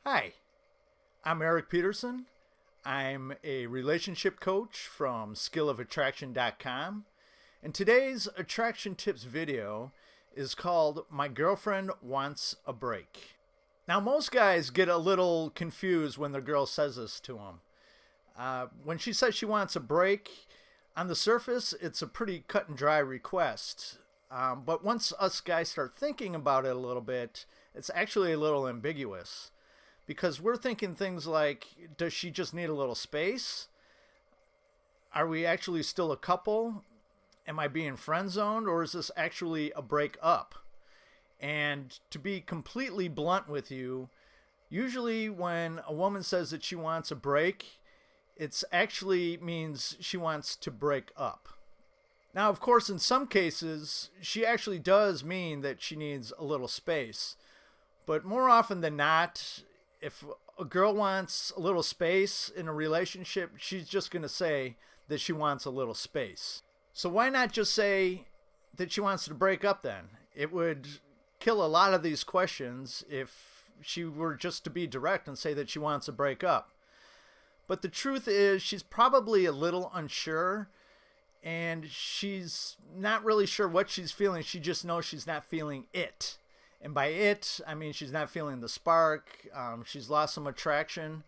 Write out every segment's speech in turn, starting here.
Hi, I'm Eric Peterson. I'm a relationship coach from skillofattraction.com. And today's attraction tips video is called My Girlfriend Wants a Break. Now, most guys get a little confused when their girl says this to them. When she says she wants a break, on the surface, it's a pretty cut and dry request. But once us guys start thinking about it a little bit, it's actually a little ambiguous. Because we're thinking things like, does she just need a little space? Are we actually still a couple? Am I being friend zoned, or is this actually a break up? And to be completely blunt with you, usually when a woman says that she wants a break, it actually means she wants to break up. Now, of course, in some cases, she actually does mean that she needs a little space. But more often than not, if a girl wants a little space in a relationship, she's just going to say that she wants a little space. So why not just say that she wants to break up then? It would kill a lot of these questions if she were just to be direct and say that she wants to break up. But the truth is, she's probably a little unsure, and she's not really sure what she's feeling. She just knows she's not feeling it. And by it, I mean she's not feeling the spark. She's lost some attraction.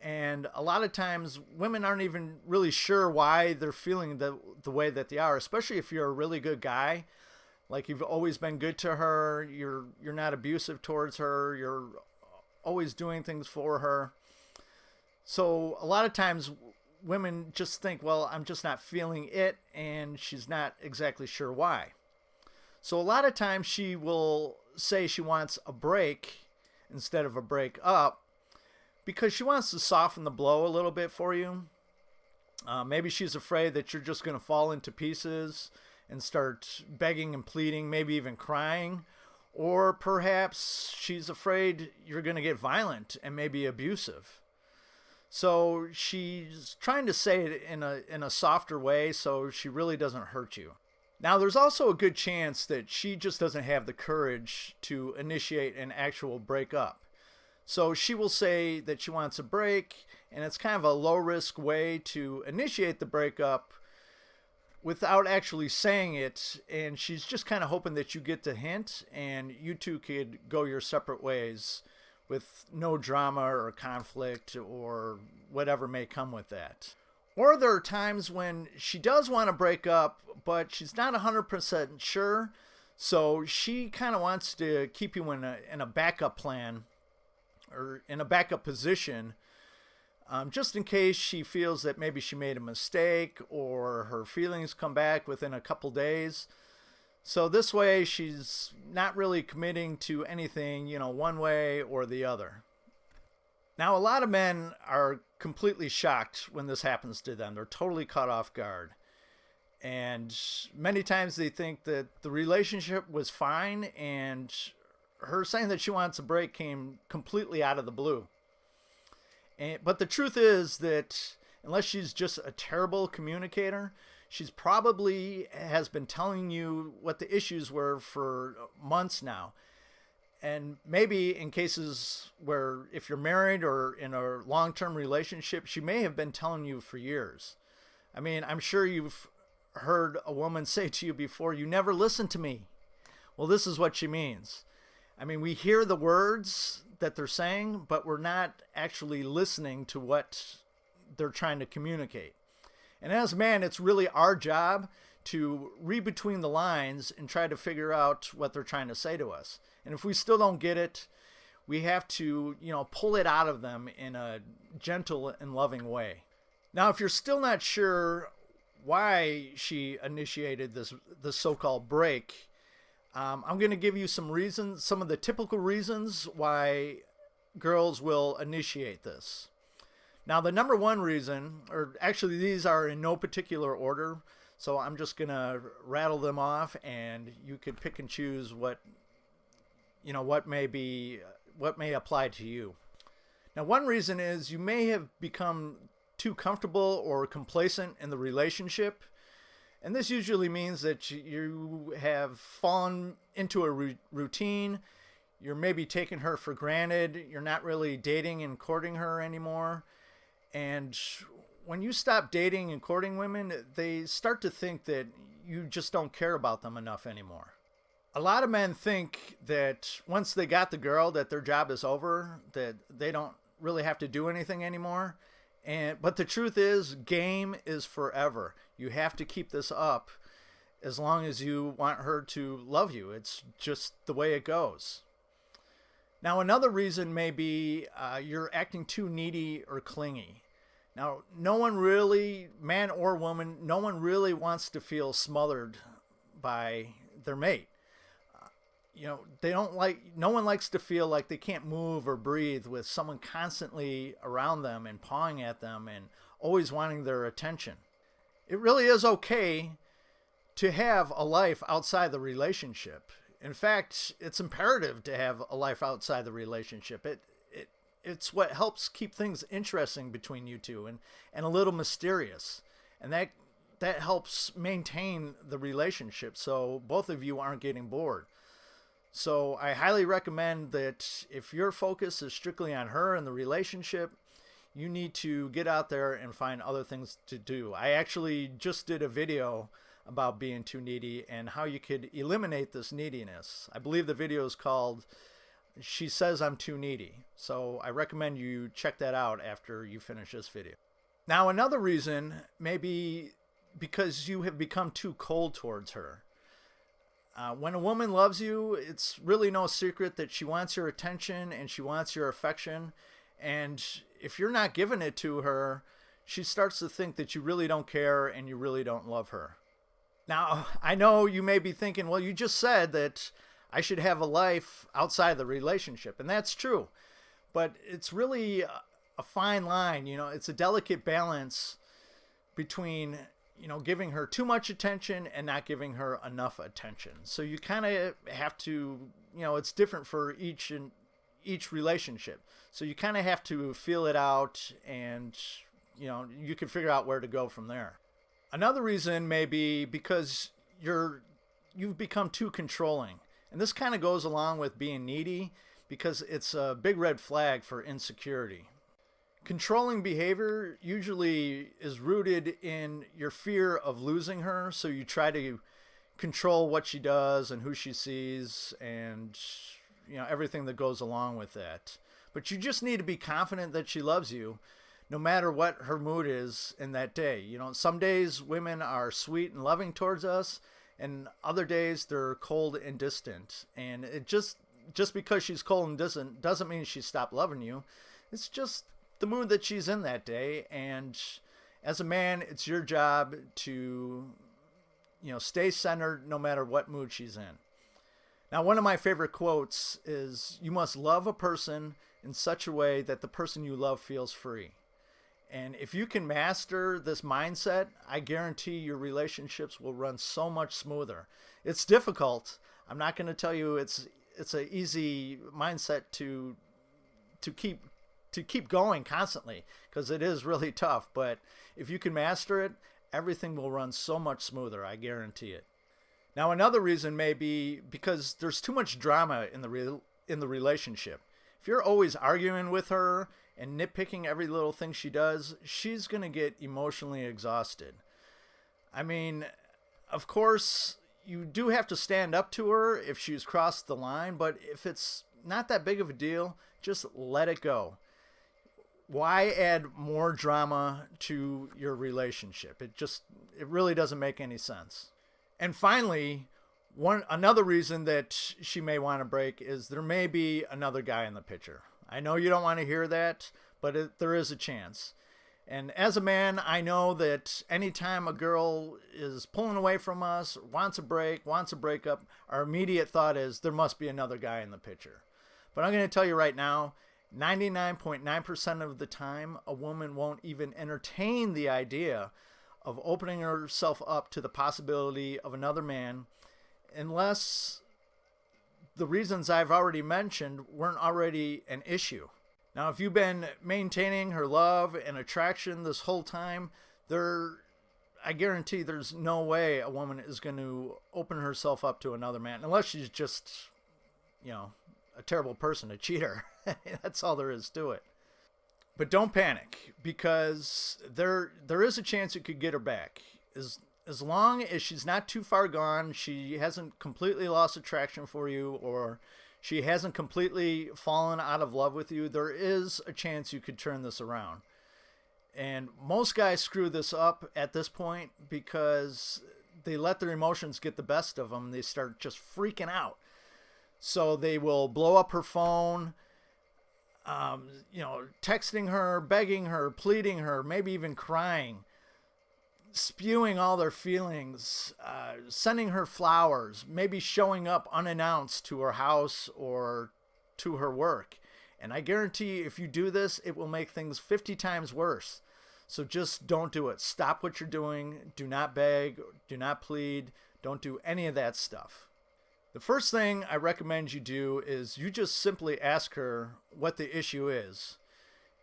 And a lot of times, women aren't even really sure why they're feeling the way that they are, especially if you're a really good guy. Like you've always been good to her. You're not abusive towards her. You're always doing things for her. So a lot of times, women just think, well, I'm just not feeling it, and she's not exactly sure why. So a lot of times she will say she wants a break instead of a break up because she wants to soften the blow a little bit for you. Maybe she's afraid that you're just going to fall into pieces and start begging and pleading, maybe even crying. Or perhaps she's afraid you're going to get violent and maybe abusive. So she's trying to say it in a softer way so she really doesn't hurt you. Now, there's also a good chance that she just doesn't have the courage to initiate an actual breakup. So she will say that she wants a break, and it's kind of a low-risk way to initiate the breakup without actually saying it, and she's just kind of hoping that you get the hint and you two could go your separate ways with no drama or conflict or whatever may come with that. Or there are times when she does want to break up, but she's not 100% sure. So she kind of wants to keep you in a backup plan or in a backup position, just in case she feels that maybe she made a mistake or her feelings come back within a couple days. So this way she's not really committing to anything, one way or the other. Now, a lot of men are completely shocked when this happens to them. They're totally caught off guard. And many times they think that the relationship was fine and her saying that she wants a break came completely out of the blue. But the truth is that unless she's just a terrible communicator, she's probably has been telling you what the issues were for months now. And maybe in cases where if you're married or in a long-term relationship, she may have been telling you for years. I mean, I'm sure you've heard a woman say to you before, "You never listen to me." Well, this is what she means. I mean, we hear the words that they're saying, but we're not actually listening to what they're trying to communicate. And as men, it's really our job to read between the lines and try to figure out what they're trying to say to us. And if we still don't get it, we have to, pull it out of them in a gentle and loving way. Now, if you're still not sure why she initiated this so-called break, I'm going to give you some reasons, some of the typical reasons why girls will initiate this. Now, the number one reason, or actually these are in no particular order, so I'm just going to rattle them off and you could pick and choose what may apply to you. Now, one reason is you may have become too comfortable or complacent in the relationship. And this usually means that you have fallen into a routine. You're maybe taking her for granted. You're not really dating and courting her anymore. And when you stop dating and courting women, they start to think that you just don't care about them enough anymore. A lot of men think that once they got the girl, that their job is over, that they don't really have to do anything anymore. But the truth is, game is forever. You have to keep this up as long as you want her to love you. It's just the way it goes. Now, another reason may be you're acting too needy or clingy. Now, no one really, man or woman, no one really wants to feel smothered by their mate. No one likes to feel like they can't move or breathe with someone constantly around them and pawing at them and always wanting their attention. It really is okay to have a life outside the relationship. In fact, it's imperative to have a life outside the relationship. It's what helps keep things interesting between you two and a little mysterious. And that helps maintain the relationship so both of you aren't getting bored. So I highly recommend that if your focus is strictly on her and the relationship, you need to get out there and find other things to do. I actually just did a video about being too needy and how you could eliminate this neediness. I believe the video is called She Says I'm Too Needy. So I recommend you check that out after you finish this video. Now, another reason may be because you have become too cold towards her. When a woman loves you, it's really no secret that she wants your attention and she wants your affection. And if you're not giving it to her, she starts to think that you really don't care and you really don't love her. Now, I know you may be thinking, well, you just said that I should have a life outside the relationship. And that's true. But it's really a fine line. It's a delicate balance between giving her too much attention and not giving her enough attention. So you kind of have to, it's different for each relationship. So you kind of have to feel it out and, you can figure out where to go from there. Another reason may be because you've become too controlling. And this kind of goes along with being needy because it's a big red flag for insecurity. Controlling behavior usually is rooted in your fear of losing her, so you try to control what she does and who she sees and everything that goes along with that. But you just need to be confident that she loves you no matter what her mood is in that day. Some days women are sweet and loving towards us, and other days they're cold and distant. And it just because she's cold and distant doesn't mean she stopped loving you. It's just the mood that she's in that day. And as a man, it's your job to stay centered no matter what mood she's in. Now, one of my favorite quotes is, you must love a person in such a way that the person you love feels free. And if you can master this mindset, I guarantee your relationships will run so much smoother. It's difficult. I'm not going to tell you it's an easy mindset to keep going constantly, because it is really tough. But if you can master it, everything will run so much smoother. I guarantee it. Now, another reason may be because there's too much drama in the relationship. If you're always arguing with her and nitpicking every little thing she does, she's going to get emotionally exhausted. I mean, of course, you do have to stand up to her if she's crossed the line, but if it's not that big of a deal, just let it go. Why add more drama to your relationship? It really doesn't make any sense. And finally, another reason that she may want to break is there may be another guy in the picture. I know you don't want to hear that, but there is a chance. And as a man, I know that anytime a girl is pulling away from us, wants a break, wants a breakup, our immediate thought is there must be another guy in the picture. But I'm going to tell you right now, 99.9% of the time, a woman won't even entertain the idea of opening herself up to the possibility of another man unless the reasons I've already mentioned weren't already an issue. Now, if you've been maintaining her love and attraction this whole time, I guarantee there's no way a woman is going to open herself up to another man unless she's just, a terrible person, a cheater. That's all there is to it. But don't panic, because there is a chance you could get her back. As long as she's not too far gone, she hasn't completely lost attraction for you, or she hasn't completely fallen out of love with you, there is a chance you could turn this around. And most guys screw this up at this point because they let their emotions get the best of them. They start just freaking out. So they will blow up her phone, texting her, begging her, pleading her, maybe even crying, spewing all their feelings, sending her flowers, maybe showing up unannounced to her house or to her work. And I guarantee if you do this, it will make things 50 times worse. So just don't do it. Stop what you're doing. Do not beg. Do not plead. Don't do any of that stuff. The first thing I recommend you do is you just simply ask her what the issue is.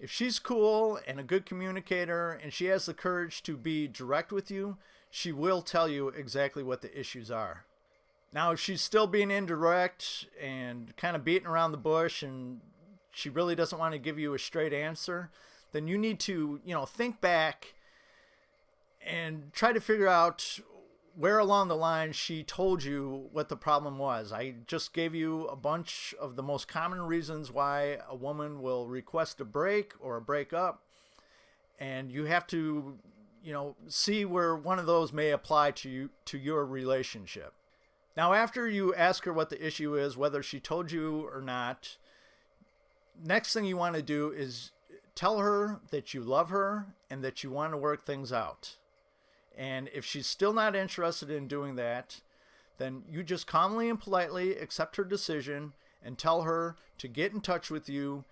If she's cool and a good communicator and she has the courage to be direct with you, she will tell you exactly what the issues are. Now, if she's still being indirect and kind of beating around the bush and she really doesn't want to give you a straight answer, then you need to, think back and try to figure out where along the line she told you what the problem was. I just gave you a bunch of the most common reasons why a woman will request a break or a breakup, and you have to, see where one of those may apply to your relationship. Now, after you ask her what the issue is, whether she told you or not, next thing you want to do is tell her that you love her and that you want to work things out. And if she's still not interested in doing that, then you just calmly and politely accept her decision and tell her to get in touch with you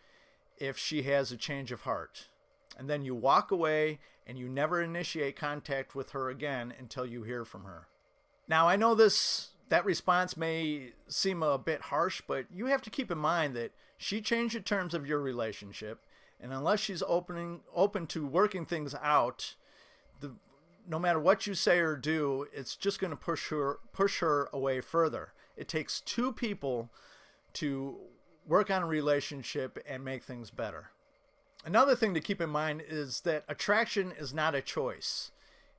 if she has a change of heart. And then you walk away and you never initiate contact with her again until you hear from her. Now, I know that response may seem a bit harsh, but you have to keep in mind that she changed the terms of your relationship, and unless she's open to working things out, no matter what you say or do, it's just going to push her away further. It takes two people to work on a relationship and make things better. Another thing to keep in mind is that attraction is not a choice.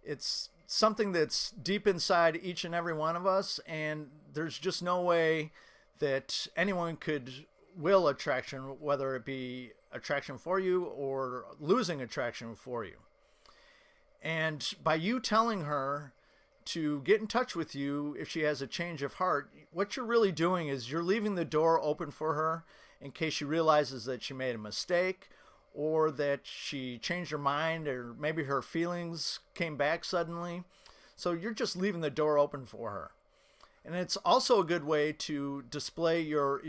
It's something that's deep inside each and every one of us, and there's just no way that anyone could will attraction, whether it be attraction for you or losing attraction for you. And by you telling her to get in touch with you if she has a change of heart, what you're really doing is you're leaving the door open for her in case she realizes that she made a mistake or that she changed her mind, or maybe her feelings came back suddenly. So you're just leaving the door open for her. And it's also a good way to display your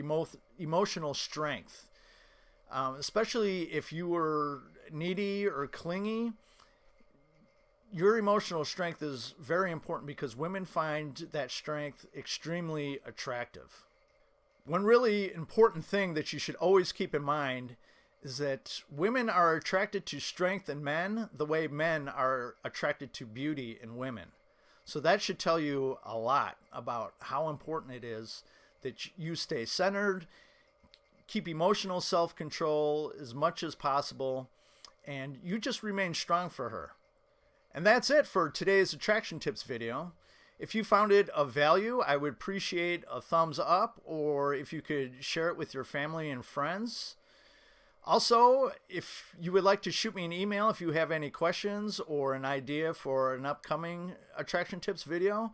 emotional strength, especially if you were needy or clingy. Your emotional strength is very important because women find that strength extremely attractive. One really important thing that you should always keep in mind is that women are attracted to strength in men the way men are attracted to beauty in women. So that should tell you a lot about how important it is that you stay centered, keep emotional self-control as much as possible, and you just remain strong for her. And that's it for today's attraction tips video. If you found it of value, I would appreciate a thumbs up, or if you could share it with your family and friends. Also, if you would like to shoot me an email if you have any questions or an idea for an upcoming attraction tips video,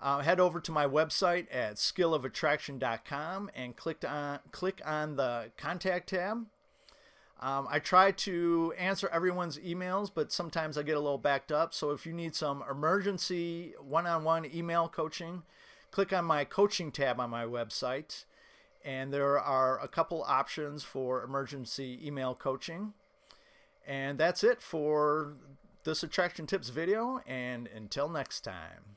head over to my website at skillofattraction.com and click on the contact tab. I try to answer everyone's emails, but sometimes I get a little backed up. So if you need some emergency one-on-one email coaching, click on my coaching tab on my website. And there are a couple options for emergency email coaching. And that's it for this attraction tips video. And until next time.